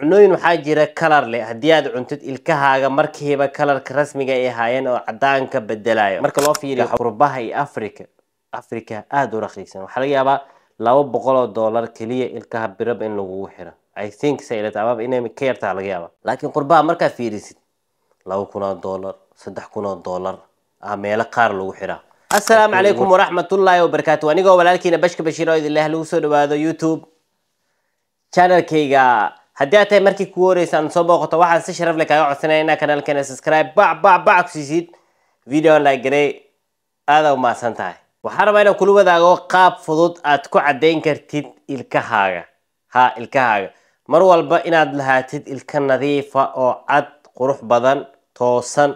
cunooyin waxaa jira kalar leh haddii aad cuntid ilkahaaga markiiba kalarka rasmiga ay ahaayeen oo cadaanka bedelayo. Marka loo fiiriyo qurbaha iyo Afrika aad u raqiisan. Waxaa laga yaabaa $200 kaliya ilkaha birab in lagu xiro. I think saylet ama inay ka yartaa laga yaabaa. Laakiin qurbaha markaa fiirisid $2,000 $3,000 meelo qaar lagu xiraa. Assalaamu calaykum waraxmatullaahi wabarakaatuh. Anigoo walaalkiina Bashka Bashiir oo idin leh lagu soo dhawaado YouTube channelkayga. haddii aad tahay markii kugu horeysa aan soo booqato waxaan si sharaf leh kaaga codsanayaa inaad kanaalkeena subscribe bac ku siisid video like garee aad u mahadsan tahay. waxaan rabaa inaan kula wadaago qaab fudud aad ku caddayn kartid ilkahaaga. ilkahaaga mar walba inaad lahaatid ilka nadiifa oo cad qurux badan toosan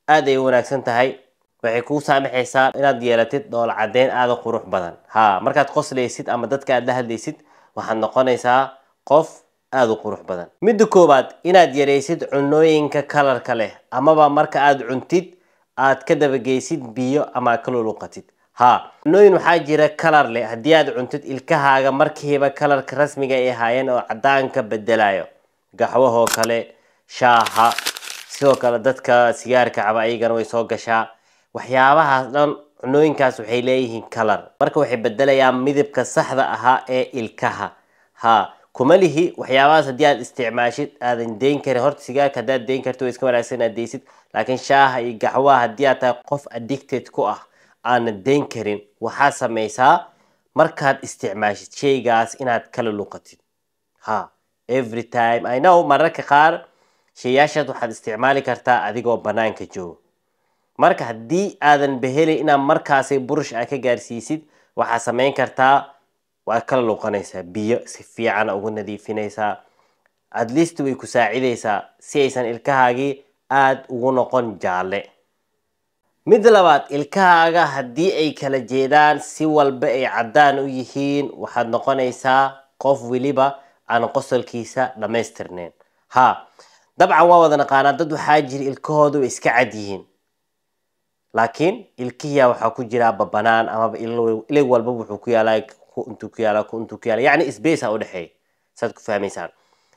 aad ay wanaagsan tahay. waxay kuu saamaxaysaa inaad yeelatid dhool caddayn aad u qurux badan. markaad qoslaysid ama dadka aad la hadlaysid waxaad noqonaysaa qof aad u qurux badan. midda koobaad inaad yareysid cunooyinka kalarka leh amaba marka aad cuntid aad ka dabageysid biyo ama ka luluqatid. cunooyin waxaa jira kalar leh haddii aad cuntid ilkahaaga markiiba kalarka rasmiga ay ahaayeen oo cadaanka bedelayo. gaxwahoo kale, shaaha, sidoo kale dadka sigaarka caba ayagana way soo gashaa. waxyaabahaas dhan cunooyinkaas waxay leeyihiin kalar, marka waxay bedelayaan midabka saxda ahaa ee ilkaha. kuma lihi waxyaabahaas haddii aad isticmaashid aadan deyn karin. horta sigaarka haddaad deyn karto way iska wanaagsan inaad deysid, laakiin shaaha iyo gaxwaha haddii aad tahay qof addicted ku ah aanad deyn karin waxaa samaysaa markaad isticmaashid shaygaas inaad kala luqatid. every time I know mararka qaar shayaashaad waxaad isticmaali kartaa adigoo banaanka joogo. marka haddii aadan behelin inaad markaasay burush aad ka gaarsiisid waxaa samayn kartaa waa kala luqanaysaa biyo si fiican ugu nadiifinaysaa. at least way ku saacidaysaa si aysan ilkahaagii aad ugu noqon jaalle. midda labaad, ilkahaaga haddii ay kala jeedaan si walba ay caddaan u yihiin waxaad noqonaysaa qof weliba aan qosolkiisa dhammaystirnayn. dabcan waa wada naqaanaa dad waxaa jira ilkahoodu way iska cad yihiin laakiin ilkihiya waxaa ku jira babanaan amaba ilig walba wuxuu ku yaalaa intuu ku yaala yacni space u dhexeeya. saad ku fahmaysaan.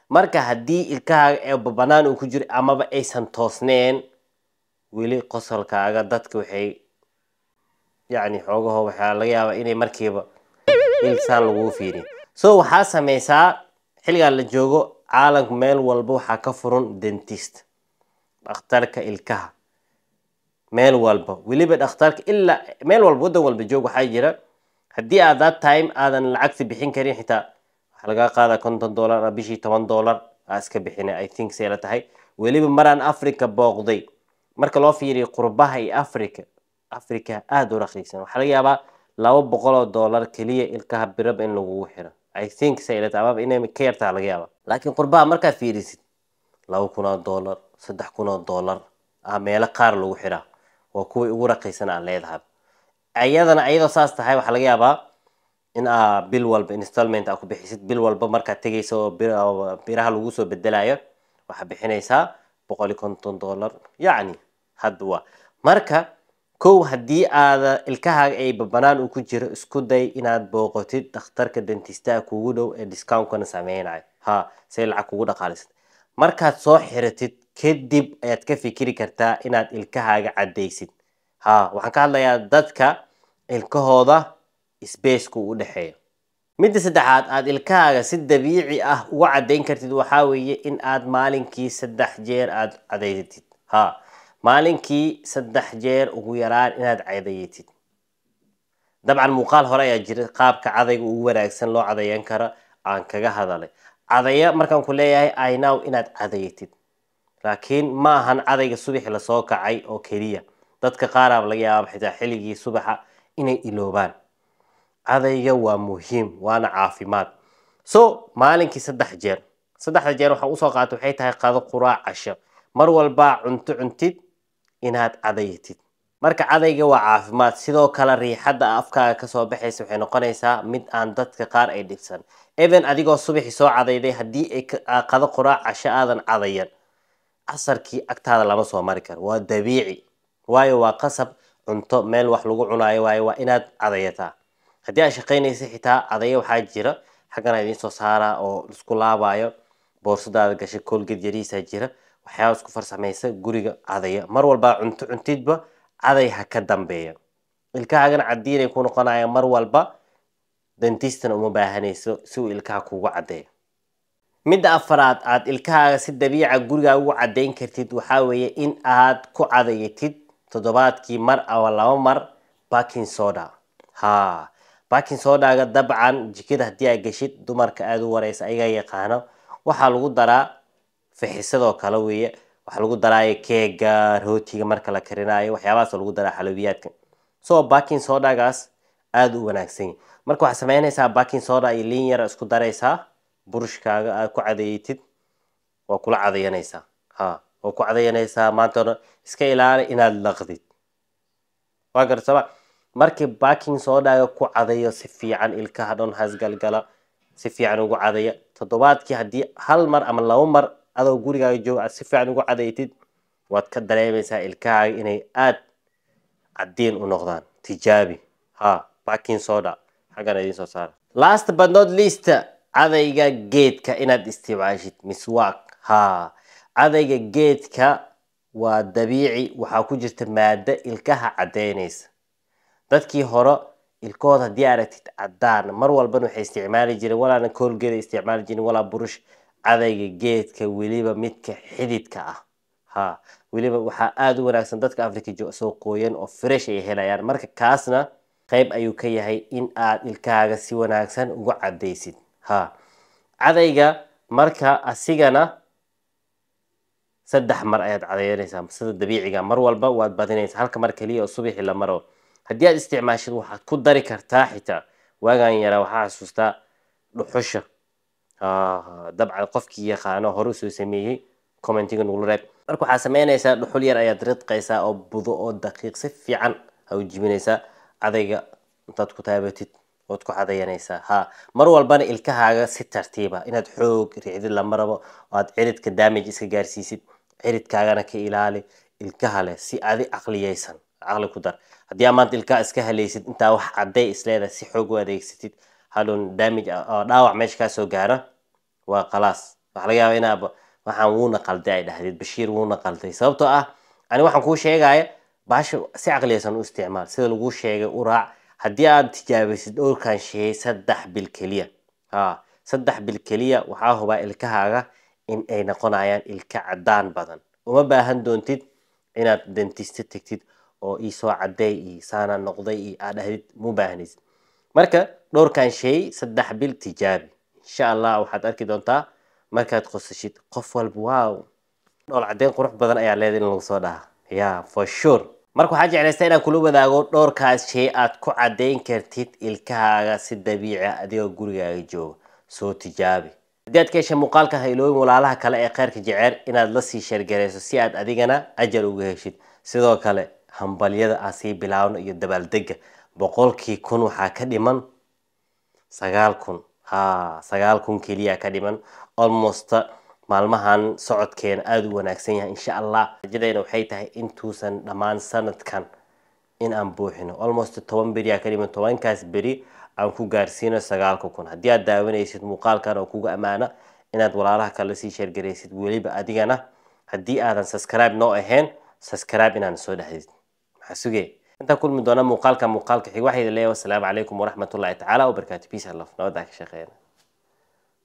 marka haddii ilkahaaga ee babanaan uu ku jiro amaba aysan toosneen weli qosolkaaga dadka waxay yacni xoogaho waxaa laga yaabaa inay markiiba ilsaan lagu fiiriyo. so waxaa samaysaa xilligan la joogo caalamka meel walba waxaa ka furan dentist, dhakhtarka ilkaha. meel walba weliba dhakhtarka ilaa meel walba waddan walba joog waxaa jira. haddii aad that time aadan lacagta bixin karin xitaa waxaa laga qaadaa $50 bishii $10 aa iska bixina. I think say la tahay. weliba maraan Africa booqday marka loo fiiriyo qurbaha iyo Afrika aad u raqiisan. waxaa laga yaabaa $200 kaliya ilkaha birab in lagu xiro. I think say la tahay ama inay ka yartaa laga yaabaa. laakiin qurbaha markaa fiirisid $2,000 $3,000 meelo qaar lagu xiraa. waa kuwii ugu raqiisan aan leedahay. ayadoo saas tahay waxaa laga yaabaa in bil walba installment ku bixisid. bil walba markaad tegayso oo biraha lagu soo bedelayo waxaa bixinaysaa $150. yacni hadda waa marka kow haddii aad ilkahaaga ay babanaan uu ku jiro isku day inaad booqatid dhakhtarka dentistaha kugu dhow ee discountkana sameynayo. say lacag kugu dhaqaalisad. markaad soo xiratid kadib ayaad ka fikiri kartaa inaad ilkahaaga caddaysid. waxaan ka hadlayaa dadka ilkahooda spaceka u dhexeeya. midda saddexaad aad ilkahaaga si dabiici ah uga caddayn kartid waxaa weeye in aad maalinkii 3 jeer aad cadaysatid. maalinkii 3 jeer ugu yaraan inaad cadayatid. dabcan muuqaal hore ayaa jira qaabka cadayga ugu wanaagsan loo cadayan karo aan kaga hadalay. cadaya markaan ku leeyahay I know inaad cadayatid, laakiin ma ahan cadayga subaxi la soo kacay oo keliya. dadka qaar laga yaabaa xitaa xilligii subaxa inay iloobaan. cadayga waa muhiim waana caafimaad. so maalinkii 3 jeer. 3 jeer waxaan usoo qaatay waxay tahay qado, quraac, casho. mar walba cuntid inaad cadayatid. marka cadayga waa caafimaad. sidoo kale riixadda afkaaga kasoo baxaysa waxay noqonaysaa mid aan dadka qaar ay dhibsan. even adigoo subaxi soo cadayday haddii ay qado, quraac, casho aadan cadayan casarkii agtaada lama soo mari karo. waa dabiici waayo waa qasab. cunto meel wax lagu cunaayo waayo waa inaad cadayataa. haddii aad shaqaynaysa xitaa cadaya waxaa jira xaggana idiin soo saaraa oo isku laabayo boorsadaada gashay Colgate yariisa jira waxyaabo isku farsamaysa guriga cadaya mar walba cuntidba caday ha ka dambeeya ilkahaagana cadiinay ku noqonayaan mar walba dentistana uma baahanayso si uu ilkaha kugu cadeeyo midda afraad aad ilkahaaga si dabiici guriga ugu cadeyn kartid waxa weeye in aad ku cadaytid toddobaadkii mar ama laba mar baking soda baking soda dabcan jikada hadii ay gashid dumarka aad u wareysa ayaga yaqaano waxa lagu daraa fixisadoo kala weeye waxa lagu daraa keega rootiga marka la karinayo waxyaabahaas lagu daraa xalwiyaadka so baking soda gaas aad u wanaagsan marka waxa sameynaysaa baking soda iyo liin yar isku daraysaa burushkaaga aad ku cadaytid waa kula cadayanaysaa oo ku cadayanaysaa maanta iska ilaali inaad laqdid waa gartaba markii baking soda ku cadayo si fiican ilkaha dhan hasgalgala si fiican ugu cadaya toddobaadkii hadii hal mar ama laba mar adoo gurigaaga jooga si fiican ugu cadaytid waad ka dareemaysaa ilkahaaga inay aad cadeen u noqdaan tijaabi baking soda xagan idin soo saar last but not least cadayga geedka inaad isticmaashid miswaak cadayga geedka waa dabiici waxa ku jirta maada ilkaha cadeynaysa dadkii hore ilkood hadii aragtid cadaan mar walba waxay isticmaali jireen walaana Colgate isticmaali jireen wala burush cadayga geedka waliba midka xididka waliba waxa aad u wanaagsan dadka Afrika soo qooyan oo fresh ay helayaan marka kaasna qayb ayuu ka yahay in aad ilkahaaga si wanaagsan ugu cadaysid cadayga marka asigana saddex mar ayaad cadaynaysaa sida dabiiciga mar walba waad badinaysaa halka mar kaliya oo subaxii la maro hadii aad isticmaashid waxaad ku dari kartaa xitaa waagan yara waxa xasuustaa dhuxusha dabcan qofkii yaqaano hore soo sameeyay commentiga nagu reeb marka waxa sameynaysaa dhuxul yar ayaad ridqaysaa oo budo oo daqiiq si fiican u jibinaysaa cadayga intaad ku taabatid ood ku cadayanaysaa mar walbana ilkahaaga si tartiiba inaad xoog riixdid lama rabo oo aad ciridka damage iska gaarsiisid ciridkaagana ka ilaali ilkaha leh si aad aqliyaysan aqli ku dar hadii aad ilkaha iska halaysid inta wax caday isleedahay si xoog u adeegsatid halon damage dhaawac meesha ka soo gaara waa khalaas waxa laga yaabaa inaad waxaan wuu naqalday ay dhahdid Bashiir wuu naqalday sababtoo ani waxaan ku sheegay baasha si aqliyaysan u isticmaal sida lagu sheegay u raac hadii aad tijaabisid dhowrkan shay 3 bil kaliya 3 bil kaliya waxa huba ilkahaaga in ay noqonayaan ilka cadaan badan uma baahan doontid inaad dentist tagtid oo ii soo caday ii saana noqday aad dhahdid mu baahnid marka dhowrkan shay 3 bil tijaabi insha Allah waxaad arki doontaa markaad qosashid qof walba waaw dhowr cadeen qurux badan ayaa leedahay in lagu soo dhaha for sure marka waxa jeclaysta inaan kula wadaago dhowrkaas shay aad ku cadeyn kartid ilkahaaga si dabiici ah adigoo gurigaaga jooga soo tijaabi hadii aad ka heshay muuqaalka ha iloobin walaalaha kale ee khayrka jecel inaad la sii share gareyso si aad adigana ajar uga heshid sidoo kale hambalyada aan sii bilaawno iyo dabaaldega boqolkii kun waxa ka dhiman 9,000 9,000 kaliya ka dhiman almost maalmahan socodkeena aad u wanaagsan yahay insha Allah rajadayna waxay tahay intuusan dhamaan sanadkan in aan buuxino almost 10 beri ka dhiman 10kaas beri aan ku gaarsiino 9,000 hadii aad daawanaysid muuqaalkan oo kugu amaana inaad walaalaha kale sii share gareysid waliba adigana hadii aadan subscribe noo ahayn subscribe inaan soo dhaxdid waxa sugay inta kulmi doona muuqaalka xig waxa idin leeyahay assalamu alaykum wa rahmatullahi ta'ala wa barakatuh peace and love nabada ka shaqeeyna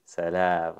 salaam